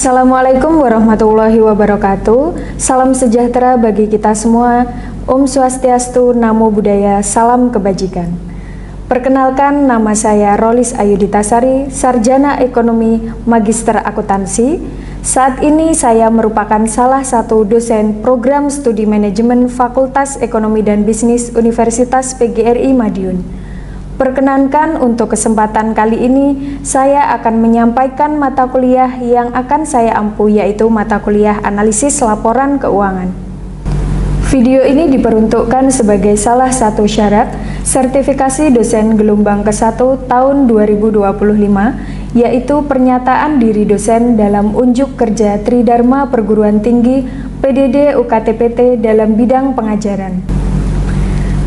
Assalamualaikum warahmatullahi wabarakatuh. Salam sejahtera bagi kita semua. Om Swastiastu, Namo Buddhaya, salam kebajikan. Perkenalkan, nama saya Rolis Ayuditasari, Sarjana Ekonomi, Magister Akuntansi. Saat ini saya merupakan salah satu dosen program studi manajemen Fakultas Ekonomi dan Bisnis Universitas PGRI Madiun. Perkenankan untuk kesempatan kali ini, saya akan menyampaikan mata kuliah yang akan saya ampu, yaitu mata kuliah analisis laporan keuangan. Video ini diperuntukkan sebagai salah satu syarat sertifikasi dosen gelombang ke-1 tahun 2025, yaitu pernyataan diri dosen dalam unjuk kerja Tridharma Perguruan Tinggi PDD UKT-PT dalam bidang pengajaran.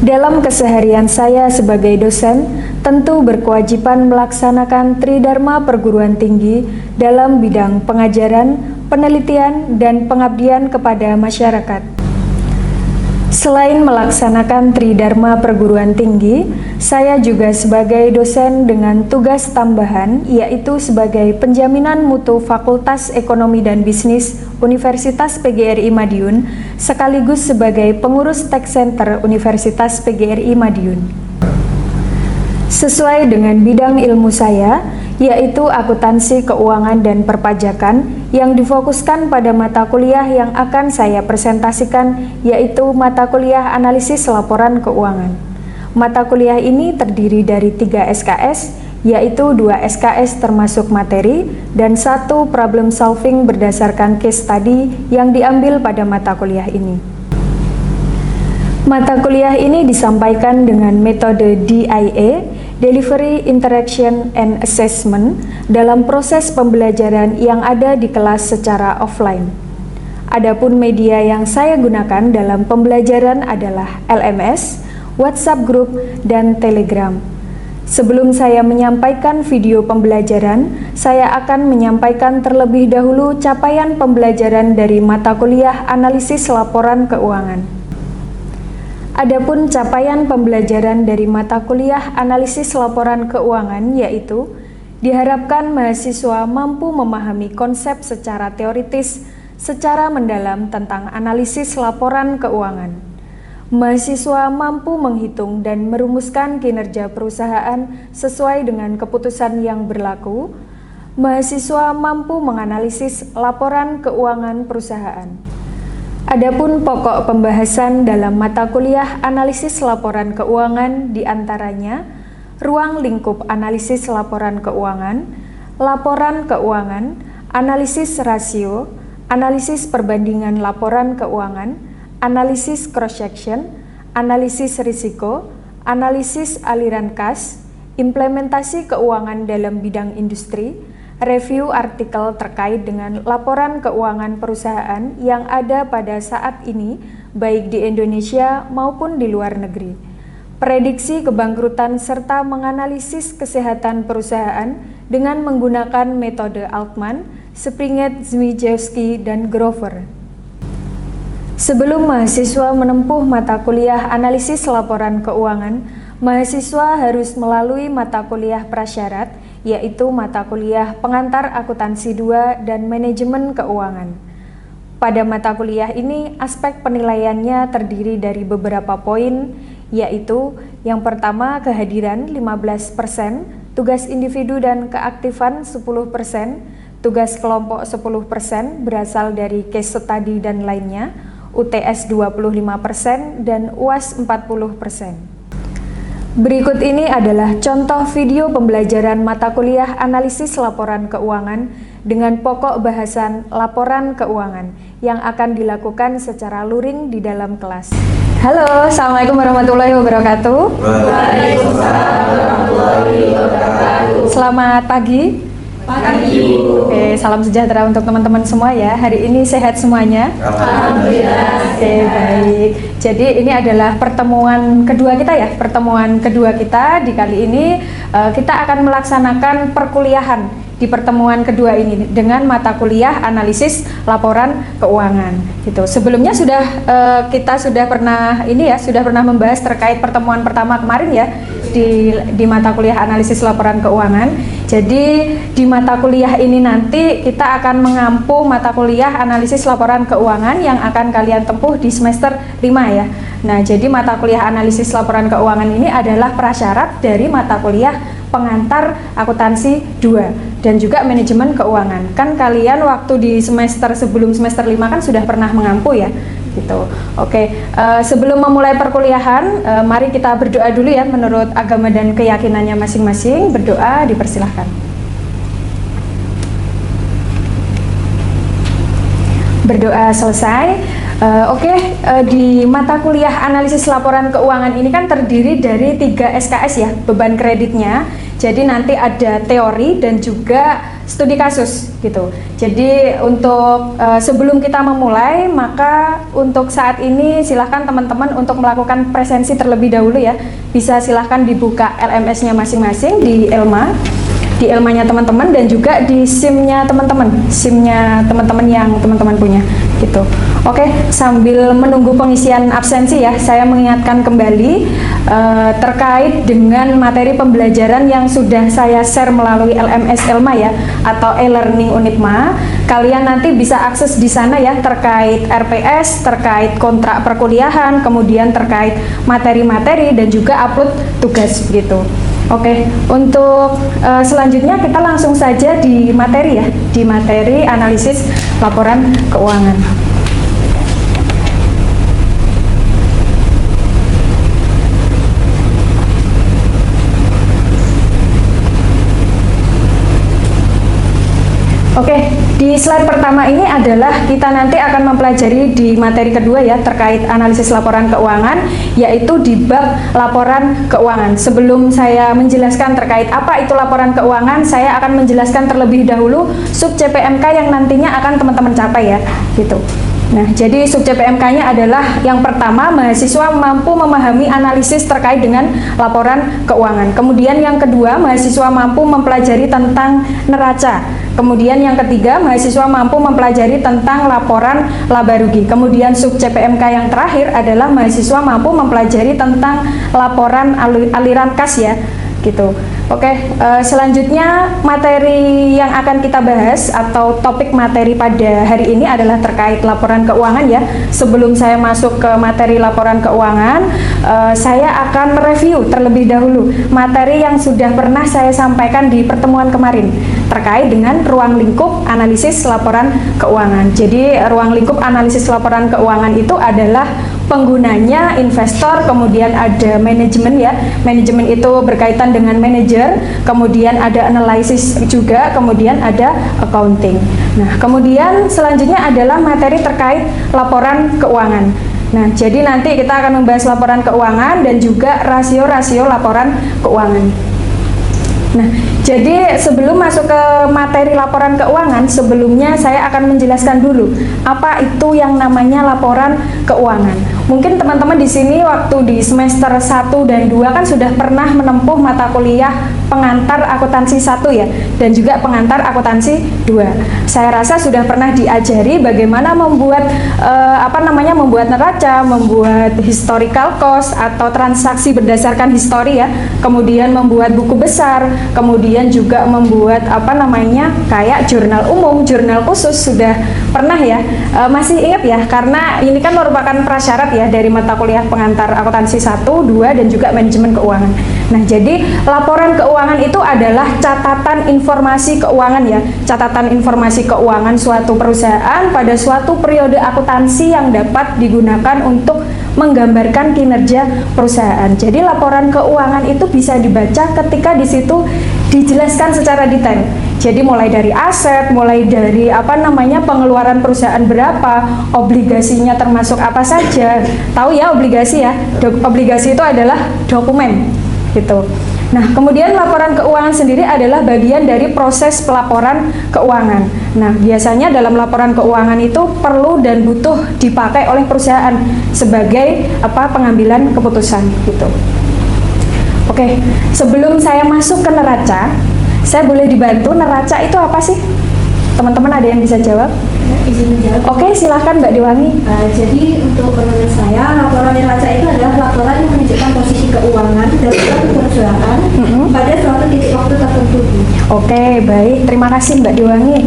Dalam keseharian saya sebagai dosen, tentu berkewajiban melaksanakan Tridharma Perguruan Tinggi dalam bidang pengajaran, penelitian, dan pengabdian kepada masyarakat. Selain melaksanakan Tridharma Perguruan Tinggi, saya juga sebagai dosen dengan tugas tambahan, yaitu sebagai penjaminan mutu Fakultas Ekonomi dan Bisnis Universitas PGRI Madiun, sekaligus sebagai pengurus Tech Center Universitas PGRI Madiun. Sesuai dengan bidang ilmu saya, yaitu akuntansi keuangan dan perpajakan, yang difokuskan pada mata kuliah yang akan saya presentasikan, yaitu mata kuliah analisis laporan keuangan. Mata kuliah ini terdiri dari 3 SKS, yaitu 2 SKS termasuk materi dan 1 problem solving berdasarkan case study yang diambil pada mata kuliah ini. Mata kuliah ini disampaikan dengan metode DIA, Delivery, Interaction, and Assessment, dalam proses pembelajaran yang ada di kelas secara offline. Adapun media yang saya gunakan dalam pembelajaran adalah LMS, WhatsApp Group, dan Telegram. Sebelum saya menyampaikan video pembelajaran, saya akan menyampaikan terlebih dahulu capaian pembelajaran dari mata kuliah analisis laporan keuangan. Adapun capaian pembelajaran dari mata kuliah analisis laporan keuangan, yaitu diharapkan mahasiswa mampu memahami konsep secara teoritis secara mendalam tentang analisis laporan keuangan. Mahasiswa mampu menghitung dan merumuskan kinerja perusahaan sesuai dengan keputusan yang berlaku. Mahasiswa mampu menganalisis laporan keuangan perusahaan. Adapun pokok pembahasan dalam mata kuliah analisis laporan keuangan diantaranya ruang lingkup analisis laporan keuangan, laporan keuangan, analisis rasio, analisis perbandingan laporan keuangan, analisis cross-section, analisis risiko, analisis aliran kas, implementasi keuangan dalam bidang industri, review artikel terkait dengan laporan keuangan perusahaan yang ada pada saat ini, baik di Indonesia maupun di luar negeri, prediksi kebangkrutan serta menganalisis kesehatan perusahaan dengan menggunakan metode Altman, Springet, Zmijewski, dan Grover. Sebelum mahasiswa menempuh mata kuliah analisis laporan keuangan, mahasiswa harus melalui mata kuliah prasyarat, yaitu mata kuliah pengantar akuntansi 2 dan manajemen keuangan. Pada mata kuliah ini, aspek penilaiannya terdiri dari beberapa poin, yaitu yang pertama kehadiran 15%, tugas individu dan keaktifan 10%, tugas kelompok 10% berasal dari case study dan lainnya, UTS 25%, dan UAS 40%. Berikut ini adalah contoh video pembelajaran mata kuliah analisis laporan keuangan dengan pokok bahasan laporan keuangan yang akan dilakukan secara luring di dalam kelas. Halo, Assalamualaikum warahmatullahi wabarakatuh. Waalaikumsalam warahmatullahi wabarakatuh. Selamat pagi. Pagi. Oke, salam sejahtera untuk teman-teman semua ya. Hari ini sehat semuanya? Alhamdulillah. Oke, baik. Jadi ini adalah pertemuan kedua kita ya. Pertemuan kedua kita di kali ini kita akan melaksanakan perkuliahan di pertemuan kedua ini dengan mata kuliah analisis laporan keuangan gitu. Sebelumnya kita sudah pernah membahas terkait pertemuan pertama kemarin ya di mata kuliah analisis laporan keuangan. Jadi di mata kuliah ini nanti kita akan mengampu mata kuliah analisis laporan keuangan yang akan kalian tempuh di semester 5 ya. Nah, jadi mata kuliah analisis laporan keuangan ini adalah prasyarat dari mata kuliah pengantar akuntansi 2 dan juga manajemen keuangan. Kan kalian waktu di sebelum semester 5 kan sudah pernah mengampu ya gitu. Oke, sebelum memulai perkuliahan, mari kita berdoa dulu ya menurut agama dan keyakinannya masing-masing. Berdoa, dipersilahkan. Berdoa selesai. Di mata kuliah analisis laporan keuangan ini kan terdiri dari 3 SKS ya, beban kreditnya. Jadi nanti ada teori dan juga studi kasus gitu. Jadi untuk sebelum kita memulai, maka untuk saat ini silahkan teman-teman untuk melakukan presensi terlebih dahulu ya. Bisa silahkan dibuka LMS-nya masing-masing di Elma-nya teman-teman dan juga di SIM-nya teman-teman yang teman-teman punya gitu. Oke, sambil menunggu pengisian absensi ya, saya mengingatkan kembali terkait dengan materi pembelajaran yang sudah saya share melalui LMS Elma ya, atau e-learning Unitma. Kalian nanti bisa akses di sana ya terkait RPS, terkait kontrak perkuliahan, kemudian terkait materi-materi dan juga upload tugas gitu. Oke, untuk selanjutnya kita langsung saja di materi ya, di materi analisis laporan keuangan. Oke, di slide pertama ini adalah kita nanti akan mempelajari di materi kedua ya terkait analisis laporan keuangan, yaitu di bab laporan keuangan. Sebelum saya menjelaskan terkait apa itu laporan keuangan, saya akan menjelaskan terlebih dahulu sub CPMK yang nantinya akan teman-teman capai ya, gitu. Nah, jadi sub CPMK-nya adalah yang pertama, mahasiswa mampu memahami analisis terkait dengan laporan keuangan. Kemudian yang kedua, mahasiswa mampu mempelajari tentang neraca. Kemudian yang ketiga, mahasiswa mampu mempelajari tentang laporan laba rugi. Kemudian sub CPMK yang terakhir adalah mahasiswa mampu mempelajari tentang laporan aliran kas ya, gitu. Oke, selanjutnya materi yang akan kita bahas atau topik materi pada hari ini adalah terkait laporan keuangan ya. Sebelum saya masuk ke materi laporan keuangan, saya akan mereview terlebih dahulu materi yang sudah pernah saya sampaikan di pertemuan kemarin terkait dengan ruang lingkup analisis laporan keuangan. Jadi ruang lingkup analisis laporan keuangan itu adalah penggunanya investor, kemudian ada manajemen ya. Manajemen itu berkaitan dengan manajer, kemudian ada analisis juga, kemudian ada accounting. Nah, kemudian selanjutnya adalah materi terkait laporan keuangan. Nah, jadi nanti kita akan membahas laporan keuangan dan juga rasio-rasio laporan keuangan. Nah, jadi sebelum masuk ke materi laporan keuangan, sebelumnya saya akan menjelaskan dulu apa itu yang namanya laporan keuangan. Mungkin teman-teman di sini waktu di semester 1 dan 2 kan sudah pernah menempuh mata kuliah pengantar akuntansi 1 ya, dan juga pengantar akuntansi 2. Saya rasa sudah pernah diajari bagaimana membuat membuat neraca, membuat historical cost atau transaksi berdasarkan histori ya, kemudian membuat buku besar, kemudian juga membuat kayak jurnal umum, jurnal khusus, sudah pernah ya. Masih ingat ya, karena ini kan merupakan prasyarat ya dari mata kuliah pengantar akuntansi 1, 2 dan juga manajemen keuangan. Nah, jadi laporan keuangan itu adalah catatan informasi keuangan ya, catatan informasi keuangan suatu perusahaan pada suatu periode akuntansi yang dapat digunakan untuk menggambarkan kinerja perusahaan. Jadi laporan keuangan itu bisa dibaca ketika di situ dijelaskan secara detail. Jadi mulai dari aset, mulai dari pengeluaran perusahaan berapa, obligasinya termasuk apa saja. Tahu ya obligasi ya? Obligasi itu adalah dokumen gitu. Nah, kemudian laporan keuangan sendiri adalah bagian dari proses pelaporan keuangan. Nah, biasanya dalam laporan keuangan itu perlu dan butuh dipakai oleh perusahaan sebagai pengambilan keputusan gitu. Oke, sebelum saya masuk ke neraca, Saya boleh dibantu, neraca itu apa sih? Teman-teman ada yang bisa jawab? Izin menjawab. Oke, silahkan Mbak Dewangi. Jadi untuk menurut saya laporan neraca itu adalah laporan yang menunjukkan posisi keuangan dari suatu perusahaan pada suatu titik waktu tertentu. Oke, baik. Terima kasih Mbak Dewangi.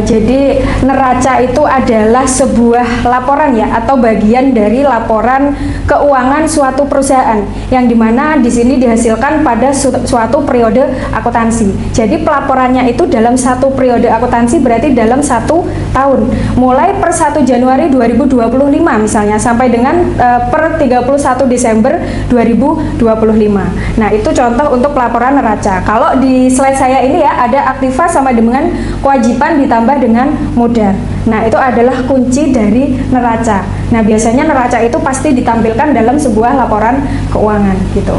Jadi neraca itu adalah sebuah laporan ya, atau bagian dari laporan keuangan suatu perusahaan yang dimana di sini dihasilkan pada suatu periode akuntansi. Jadi pelaporannya itu dalam satu periode akuntansi, berarti dalam 1 tahun, mulai per 1 Januari 2025 misalnya sampai dengan per 31 Desember 2025. Nah, itu contoh untuk pelaporan neraca. Kalau di slide saya ini ya, ada aktiva sama dengan kewajiban ditambah dengan modal. Nah, itu adalah kunci dari neraca. Nah, biasanya neraca itu pasti ditampilkan dalam sebuah laporan keuangan gitu.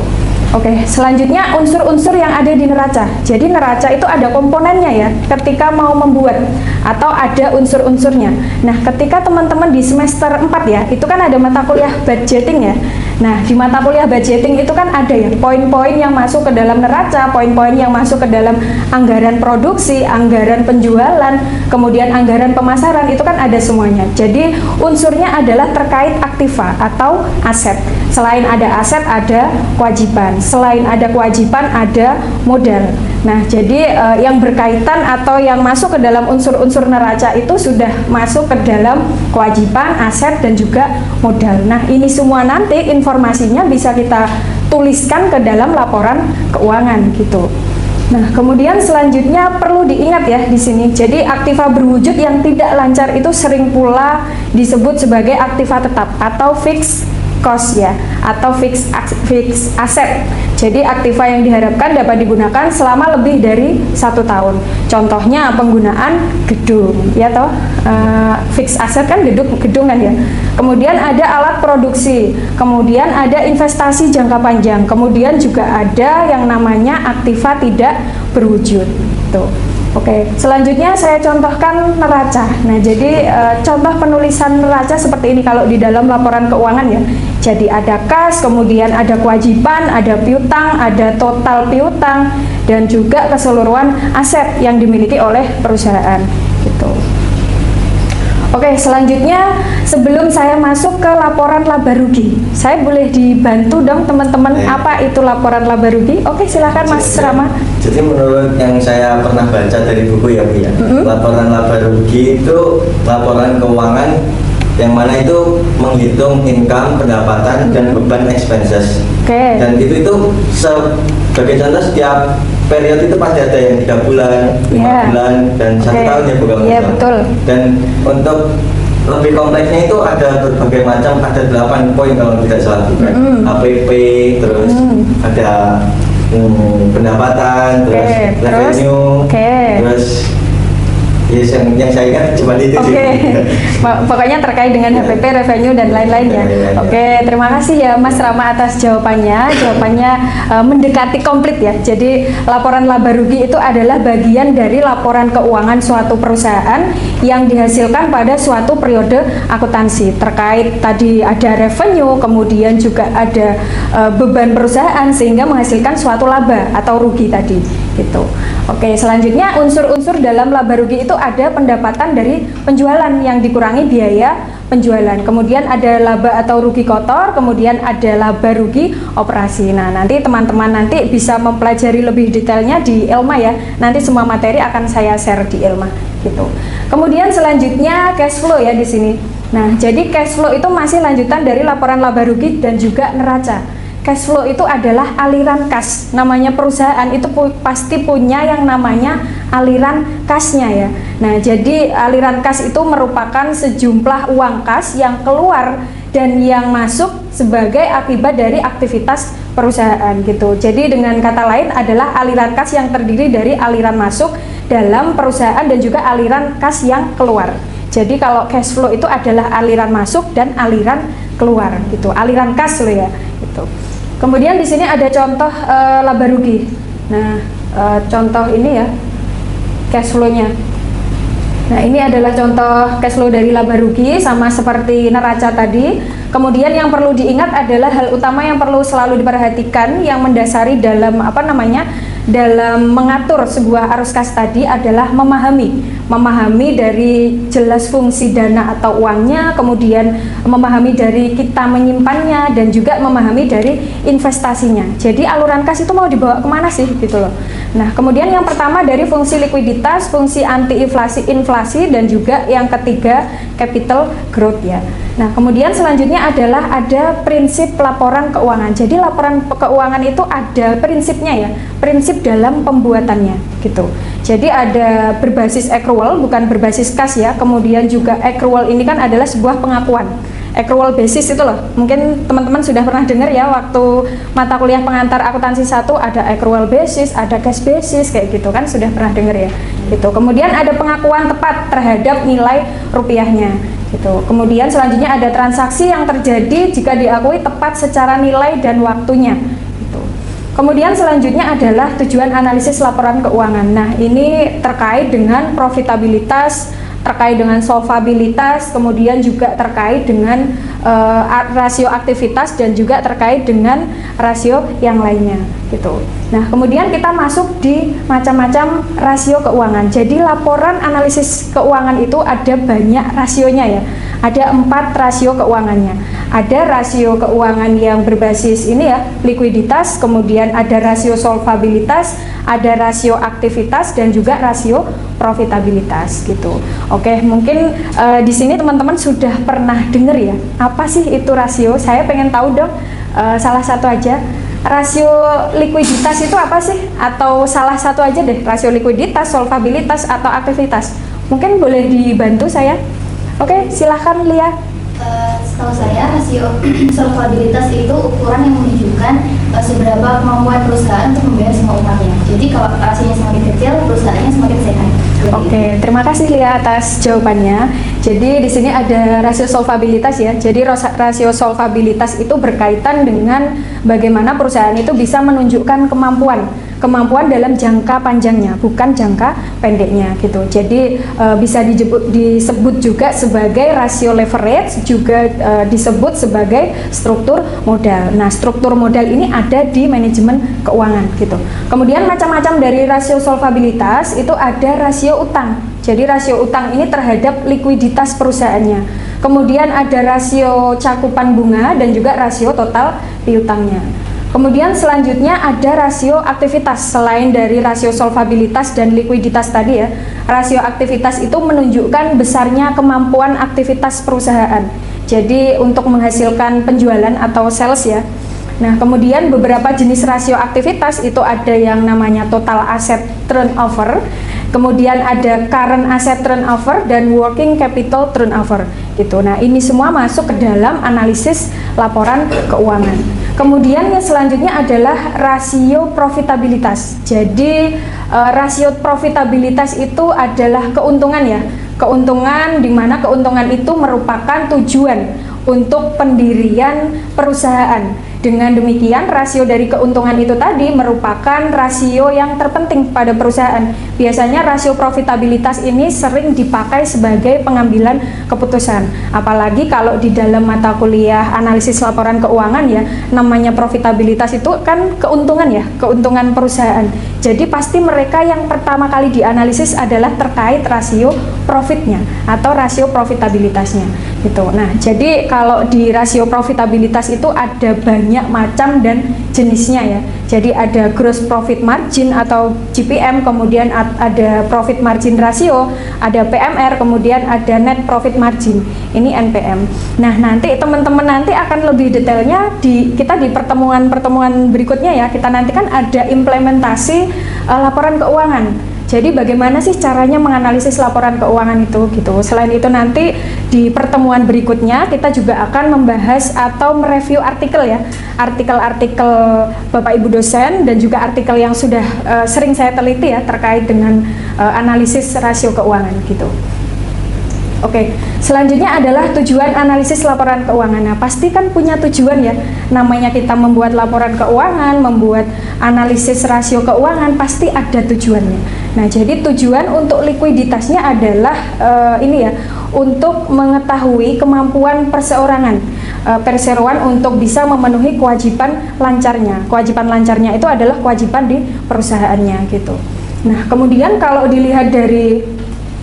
Oke, selanjutnya unsur-unsur yang ada di neraca. Jadi neraca itu ada komponennya ya, ketika mau membuat atau ada unsur-unsurnya. Nah, ketika teman-teman di semester 4 ya, itu kan ada mata kuliah budgeting ya. Nah, di mata kuliah budgeting itu kan ada ya, poin-poin yang masuk ke dalam neraca, poin-poin yang masuk ke dalam anggaran produksi, anggaran penjualan, kemudian anggaran pemasaran, itu kan ada semuanya. Jadi unsurnya adalah terkait aktiva atau aset. Selain ada aset, ada kewajiban. Selain ada kewajiban, ada modal. Nah, jadi yang berkaitan atau yang masuk ke dalam unsur-unsur neraca itu sudah masuk ke dalam kewajiban, aset, dan juga modal. Nah, ini semua nanti informasinya bisa kita tuliskan ke dalam laporan keuangan gitu. Nah, kemudian selanjutnya perlu diingat ya di sini. Jadi aktiva berwujud yang tidak lancar itu sering pula disebut sebagai aktiva tetap atau fixed cost ya, atau fixed asset. Jadi aktiva yang diharapkan dapat digunakan selama lebih dari 1 tahun. Contohnya penggunaan gedung, ya toh, fixed asset kan gedung kan ya. Kemudian ada alat produksi, kemudian ada investasi jangka panjang, kemudian juga ada yang namanya aktiva tidak berwujud. Tuh. Oke, selanjutnya saya contohkan neraca. Nah, jadi contoh penulisan neraca seperti ini kalau di dalam laporan keuangan ya. Jadi ada kas, kemudian ada kewajiban, ada piutang, ada total piutang, dan juga keseluruhan aset yang dimiliki oleh perusahaan. Gitu. Oke, selanjutnya sebelum saya masuk ke laporan laba rugi, saya boleh dibantu dong teman-teman apa itu laporan laba rugi? Oke, silakan Mas Rama. Jadi menurut yang saya pernah baca dari buku ya Bu ya, laporan laba rugi itu laporan keuangan yang mana itu menghitung income, pendapatan, dan beban expenses. Dan itu sebagai contoh setiap periode itu pasti ada yang 3 bulan, 5 bulan, dan 1 tahun ya bukan? Iya, betul. Dan untuk lebih kompleksnya itu ada berbagai macam, ada 8 poin kalau tidak salah bukan? HPP, terus ada pendapatan, terus revenue, terus yes, yang saya ingat cuma itu sih. Pokoknya terkait dengan HPP, revenue, dan lain-lain ya. Oke, terima kasih ya Mas Rama atas jawabannya. Jawabannya mendekati komplit ya. Jadi laporan laba rugi itu adalah bagian dari laporan keuangan suatu perusahaan yang dihasilkan pada suatu periode akuntansi. Terkait tadi ada revenue, kemudian juga ada beban perusahaan sehingga menghasilkan suatu laba atau rugi tadi. Gitu. Oke, selanjutnya unsur-unsur dalam laba rugi itu ada pendapatan dari penjualan yang dikurangi biaya penjualan. Kemudian ada laba atau rugi kotor, kemudian ada laba rugi operasi. Nah, nanti teman-teman nanti bisa mempelajari lebih detailnya di Elma ya. Nanti semua materi akan saya share di Elma gitu. Kemudian selanjutnya cash flow ya di sini. Nah, jadi cash flow itu masih lanjutan dari laporan laba rugi dan juga neraca. Cash flow itu adalah aliran kas. Namanya perusahaan itu pasti punya yang namanya aliran kasnya ya. Nah, jadi aliran kas itu merupakan sejumlah uang kas yang keluar dan yang masuk sebagai akibat dari aktivitas perusahaan gitu. Jadi dengan kata lain adalah aliran kas yang terdiri dari aliran masuk dalam perusahaan dan juga aliran kas yang keluar. Jadi kalau cash flow itu adalah aliran masuk dan aliran keluar gitu. Aliran kas loh ya gitu. Kemudian di sini ada contoh laba rugi. Nah, contoh ini ya cash flow-nya. Nah, ini adalah contoh cash flow dari laba rugi sama seperti neraca tadi. Kemudian yang perlu diingat adalah hal utama yang perlu selalu diperhatikan yang mendasari dalam dalam mengatur sebuah arus kas tadi adalah memahami dari jelas fungsi dana atau uangnya, kemudian memahami dari kita menyimpannya, dan juga memahami dari investasinya. Jadi aluran kas itu mau dibawa kemana sih gitu loh. Nah, kemudian yang pertama dari fungsi likuiditas, fungsi anti inflasi, dan juga yang ketiga capital growth ya. Nah, kemudian selanjutnya adalah ada prinsip laporan keuangan. Jadi laporan keuangan itu ada prinsipnya ya, prinsip dalam pembuatannya gitu. Jadi ada berbasis accrual, bukan berbasis kas ya. Kemudian juga accrual ini kan adalah sebuah pengakuan. Accrual basis itu loh, mungkin teman-teman sudah pernah dengar ya waktu mata kuliah pengantar akuntansi 1 ada accrual basis, ada cash basis kayak gitu kan, sudah pernah dengar ya gitu. Kemudian ada pengakuan tepat terhadap nilai rupiahnya gitu. Kemudian selanjutnya ada transaksi yang terjadi jika diakui tepat secara nilai dan waktunya gitu. Kemudian selanjutnya adalah tujuan analisis laporan keuangan. Nah, ini terkait dengan profitabilitas, terkait dengan solvabilitas, kemudian juga terkait dengan rasio aktivitas, dan juga terkait dengan rasio yang lainnya gitu. Nah, kemudian kita masuk di macam-macam rasio keuangan. Jadi laporan analisis keuangan itu ada banyak rasionya ya. Ada 4 rasio keuangannya. Ada rasio keuangan yang berbasis ini ya, likuiditas, kemudian ada rasio solvabilitas, ada rasio aktivitas, dan juga rasio profitabilitas gitu. Oke, mungkin di sini teman-teman sudah pernah dengar ya, apa sih itu rasio? Saya pengen tahu dong, salah satu aja. Rasio likuiditas itu apa sih? Atau salah satu aja deh, rasio likuiditas, solvabilitas, atau aktivitas. Mungkin boleh dibantu saya? Oke, silahkan Lia. Setahu saya rasio solvabilitas itu ukuran yang menunjukkan seberapa kemampuan perusahaan untuk membayar semua utangnya. Jadi kalau rasionya semakin kecil, perusahaannya semakin sehat. Oke, terima kasih Lia atas jawabannya. Jadi di sini ada rasio solvabilitas ya. Jadi rasio solvabilitas itu berkaitan dengan bagaimana perusahaan itu bisa menunjukkan kemampuan dalam jangka panjangnya, bukan jangka pendeknya gitu. Jadi bisa disebut juga sebagai rasio leverage, juga disebut sebagai struktur modal. Nah, struktur modal ini ada di manajemen keuangan gitu. Kemudian macam-macam dari rasio solvabilitas itu ada rasio utang. Jadi rasio utang ini terhadap likuiditas perusahaannya. Kemudian ada rasio cakupan bunga dan juga rasio total piutangnya. Kemudian selanjutnya ada rasio aktivitas. Selain dari rasio solvabilitas dan likuiditas tadi ya, rasio aktivitas itu menunjukkan besarnya kemampuan aktivitas perusahaan. Jadi untuk menghasilkan penjualan atau sales ya. Nah, kemudian beberapa jenis rasio aktivitas itu ada yang namanya total asset turnover, kemudian ada current asset turnover, dan working capital turnover gitu. Nah, ini semua masuk ke dalam analisis laporan keuangan. Kemudian yang selanjutnya adalah rasio profitabilitas. Jadi rasio profitabilitas itu adalah keuntungan ya. Keuntungan, di mana keuntungan itu merupakan tujuan untuk pendirian perusahaan. Dengan demikian, rasio dari keuntungan itu tadi merupakan rasio yang terpenting pada perusahaan. Biasanya rasio profitabilitas ini sering dipakai sebagai pengambilan keputusan. Apalagi kalau di dalam mata kuliah analisis laporan keuangan ya, namanya profitabilitas itu kan keuntungan ya, keuntungan perusahaan. Jadi pasti mereka yang pertama kali dianalisis adalah terkait rasio profitnya atau rasio profitabilitasnya gitu. Nah, jadi kalau di rasio profitabilitas itu ada banyak macam dan jenisnya ya. Jadi ada gross profit margin atau GPM, kemudian ada profit margin ratio, ada PMR, kemudian ada net profit margin. Ini NPM. Nah, nanti teman-teman nanti akan lebih detailnya kita di pertemuan-pertemuan berikutnya ya. Kita nanti kan ada implementasi laporan keuangan. Jadi bagaimana sih caranya menganalisis laporan keuangan itu gitu. Selain itu nanti di pertemuan berikutnya kita juga akan membahas atau mereview artikel ya. Artikel-artikel Bapak Ibu dosen dan juga artikel yang sudah sering saya teliti ya terkait dengan analisis rasio keuangan gitu. Oke, selanjutnya adalah tujuan analisis laporan keuangan. Nah, pasti kan punya tujuan ya. Namanya kita membuat laporan keuangan, membuat analisis rasio keuangan, pasti ada tujuannya. Nah, jadi tujuan untuk likuiditasnya adalah ini ya, untuk mengetahui kemampuan perseorangan, perseroan untuk bisa memenuhi kewajiban lancarnya. Kewajiban lancarnya itu adalah kewajiban di perusahaannya gitu. Nah, kemudian kalau dilihat dari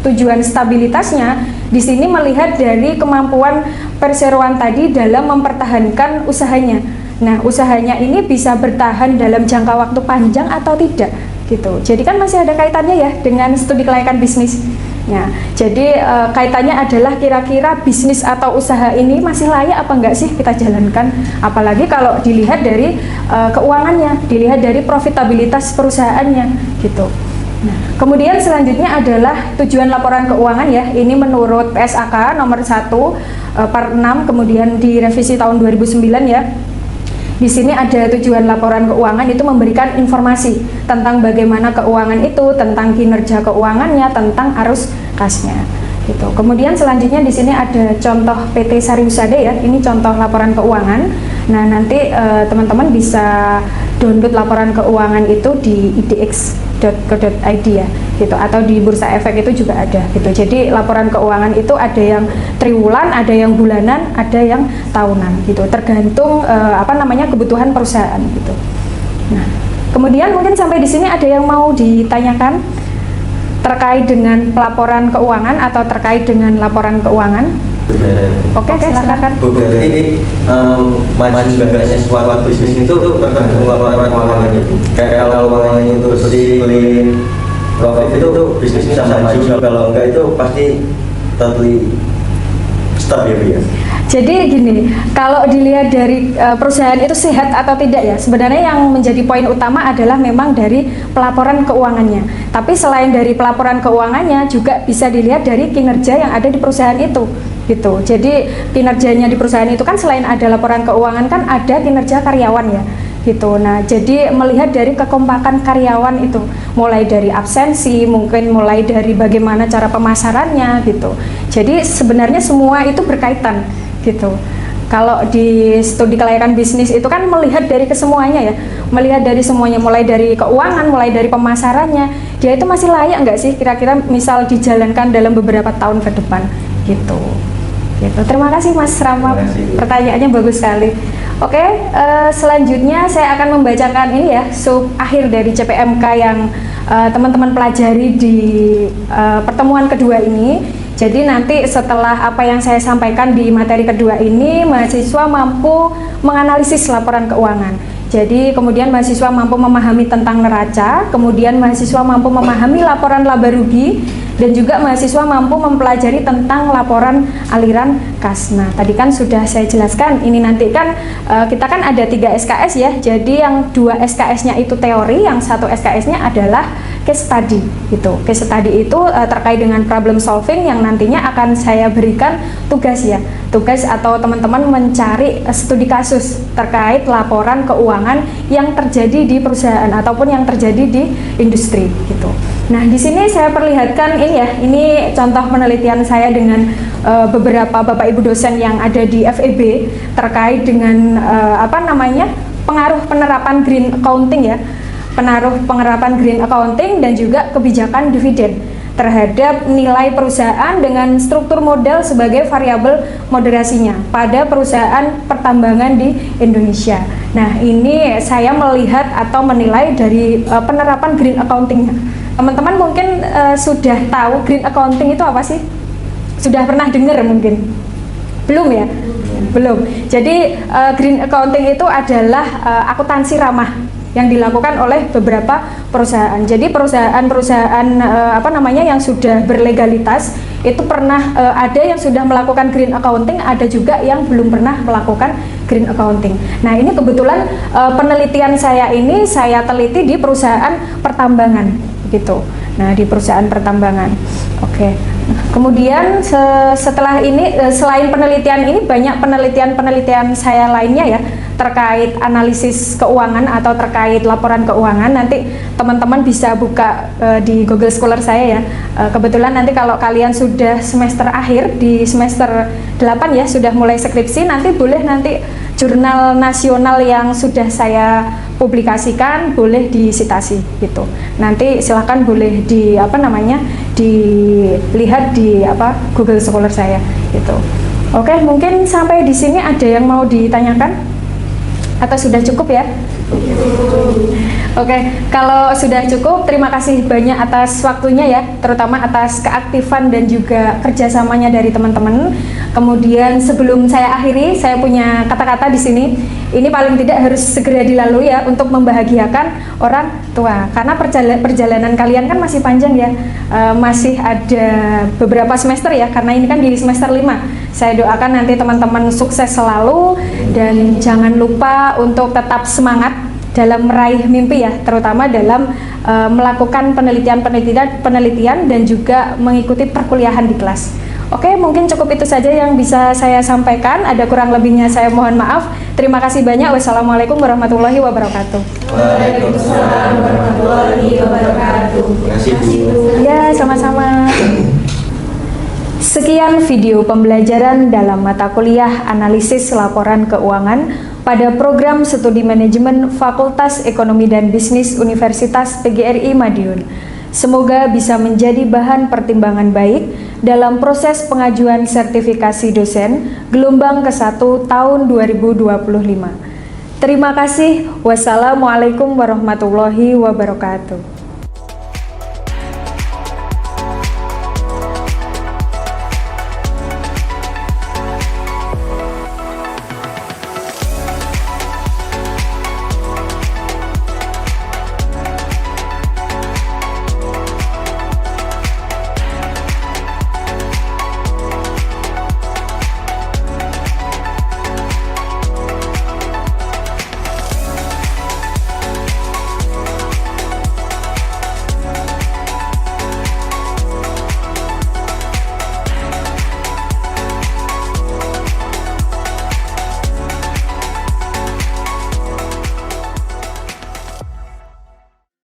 tujuan stabilitasnya, di sini melihat dari kemampuan perseroan tadi dalam mempertahankan usahanya. Nah, usahanya ini bisa bertahan dalam jangka waktu panjang atau tidak gitu. Jadi kan masih ada kaitannya ya dengan studi kelayakan bisnis. Nah, jadi kaitannya adalah kira-kira bisnis atau usaha ini masih layak apa enggak sih kita jalankan, apalagi kalau dilihat dari keuangannya, dilihat dari profitabilitas perusahaannya gitu. Nah, kemudian selanjutnya adalah tujuan laporan keuangan ya. Ini menurut PSAK nomor 1 per 6 kemudian direvisi tahun 2009 ya. Di sini ada tujuan laporan keuangan itu memberikan informasi tentang bagaimana keuangan itu, tentang kinerja keuangannya, tentang arus kasnya. Gitu. Kemudian selanjutnya di sini ada contoh PT Sari Husada ya. Ini contoh laporan keuangan. Nah, nanti teman-teman bisa download laporan keuangan itu di idx.co.id ya, gitu, atau di Bursa Efek itu juga ada gitu. Jadi laporan keuangan itu ada yang triwulan, ada yang bulanan, ada yang tahunan gitu, tergantung kebutuhan perusahaan gitu. Nah, kemudian mungkin sampai di sini ada yang mau ditanyakan terkait dengan pelaporan keuangan atau terkait dengan laporan keuangan? Oke, silakan. Bu, berarti ini maju gaknya suatu bisnis itu tergantung laporan keuangannya. Kayak kalau keuangannya itu bersih, clean, profit itu bisnis bisa maju. Kalau enggak itu pasti totally stop ya Bu ya. Jadi gini, kalau dilihat dari perusahaan itu sehat atau tidak ya, sebenarnya yang menjadi poin utama adalah memang dari pelaporan keuangannya. Tapi selain dari pelaporan keuangannya juga bisa dilihat dari kinerja yang ada di perusahaan itu gitu. Jadi kinerjanya di perusahaan itu kan selain ada laporan keuangan kan ada kinerja karyawan ya gitu. Nah, jadi melihat dari kekompakan karyawan itu, mulai dari absensi, mungkin mulai dari bagaimana cara pemasarannya gitu. Jadi sebenarnya semua itu berkaitan gitu. Kalau di studi kelayakan bisnis itu kan melihat dari kesemuanya ya, melihat dari semuanya, mulai dari keuangan, mulai dari pemasarannya, dia itu masih layak nggak sih kira-kira misal dijalankan dalam beberapa tahun ke depan gitu. Gitu. Terima kasih Mas Rama, pertanyaannya bagus sekali. Oke, selanjutnya saya akan membacakan ini ya, sub akhir dari CPMK yang teman-teman pelajari di pertemuan kedua ini. Jadi nanti setelah apa yang saya sampaikan di materi kedua ini, mahasiswa mampu menganalisis laporan keuangan. Jadi kemudian mahasiswa mampu memahami tentang neraca, kemudian mahasiswa mampu memahami laporan laba rugi, dan juga mahasiswa mampu mempelajari tentang laporan aliran kas. Nah, tadi kan sudah saya jelaskan, ini nanti kan kita kan ada 3 SKS ya, jadi yang 2 SKS-nya itu teori, yang 1 SKS-nya adalah case study gitu. Case study itu terkait dengan problem solving yang nantinya akan saya berikan tugas ya, tugas atau teman-teman mencari studi kasus terkait laporan keuangan yang terjadi di perusahaan ataupun yang terjadi di industri gitu. Nah, di sini saya perlihatkan ini ya, ini contoh penelitian saya dengan beberapa Bapak Ibu dosen yang ada di FEB terkait dengan pengaruh penerapan green accounting ya, penerapan green accounting dan juga kebijakan dividen terhadap nilai perusahaan dengan struktur modal sebagai variabel moderasinya pada perusahaan pertambangan di Indonesia. Nah, ini saya melihat atau menilai dari penerapan green accountingnya. Teman-teman mungkin sudah tahu green accounting itu apa sih? Sudah pernah dengar mungkin? Belum ya? Belum. Jadi green accounting itu adalah akuntansi ramah yang dilakukan oleh beberapa perusahaan. Jadi perusahaan-perusahaan yang sudah berlegalitas itu pernah ada yang sudah melakukan green accounting, ada juga yang belum pernah melakukan green accounting. Nah, ini kebetulan penelitian saya ini saya teliti di perusahaan pertambangan gitu. Nah, di perusahaan pertambangan. Oke. Kemudian setelah ini selain penelitian ini banyak penelitian saya lainnya ya terkait analisis keuangan atau terkait laporan keuangan. Nanti teman-teman bisa buka di Google Scholar saya ya. Kebetulan nanti kalau kalian sudah semester akhir di semester 8 ya, sudah mulai skripsi, nanti boleh nanti jurnal nasional yang sudah saya publikasikan boleh disitasi gitu. Nanti silahkan boleh dilihat di Google Scholar saya gitu. Oke, mungkin sampai di sini ada yang mau ditanyakan atau sudah cukup ya? Oke, kalau sudah cukup, terima kasih banyak atas waktunya ya, terutama atas keaktifan dan juga kerjasamanya dari teman-teman. Kemudian sebelum saya akhiri, saya punya kata-kata di sini. Ini paling tidak harus segera dilalui ya untuk membahagiakan orang tua. Karena perjalanan kalian kan masih panjang ya, masih ada beberapa semester ya. Karena ini kan di semester 5. Saya doakan nanti teman-teman sukses selalu dan jangan lupa untuk tetap semangat dalam meraih mimpi ya, terutama dalam melakukan penelitian dan juga mengikuti perkuliahan di kelas. Oke, mungkin cukup itu saja yang bisa saya sampaikan. Ada kurang lebihnya saya mohon maaf. Terima kasih banyak. Wassalamualaikum warahmatullahi wabarakatuh. Waalaikumsalam warahmatullahi wabarakatuh. Terima kasih Bu. Ya, sama-sama. Sekian video pembelajaran dalam mata kuliah analisis laporan keuangan pada program studi manajemen Fakultas Ekonomi dan Bisnis Universitas PGRI Madiun. Semoga bisa menjadi bahan pertimbangan baik dalam proses pengajuan sertifikasi dosen gelombang ke-1 tahun 2025. Terima kasih. Wassalamualaikum warahmatullahi wabarakatuh.